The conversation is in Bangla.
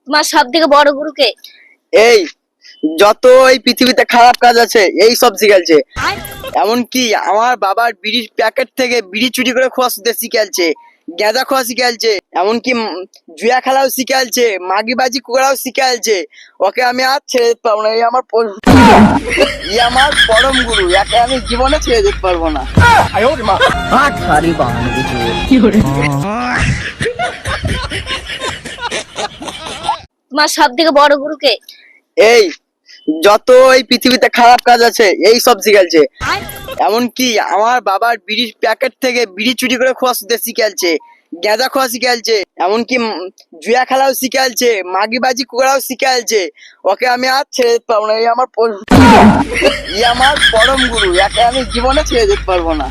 তোমার সব থেকে বড় গুরুকে? এই যত এই পৃথিবীতে খারাপ কাজ আছে এই সব শিখালছে। এমনকি আমার বাবার বিড়ির প্যাকেট থেকে বিড়ি চুরি করে খাওয়া শিখালছে, গাঁজা খাওয়া শিখালছে, এমনকি জুয়া খেলাও শিখালছে, মাগিবাজি করাও শিখালছে। ওকে আমি আর ছেড়ে যেতে পারবো না। এই আমার পরম গুরু, একে আমি জীবনে ছেড়ে যেতে পারবো না। তোমার সব থেকে বড় গুরুকে? এই যত এই পৃথিবীতে খারাপ কাজ আছে এই সব শিখালছে। এমনকি আমার বাবার বিড়ির প্যাকেট থেকে বিড়ি চুরি করে খাওয়া শিখালছে, গাঁজা খাওয়া শিখালছে, এমনকি জুয়া খেলাও শিখালছে, মাগিবাজি করাও শিখালছে। ওকে আমি আর ছেড়ে যেতে পারবো না। এই আমার পরম গুরু, একে আমি জীবনে ছেড়ে যেতে পারবো না।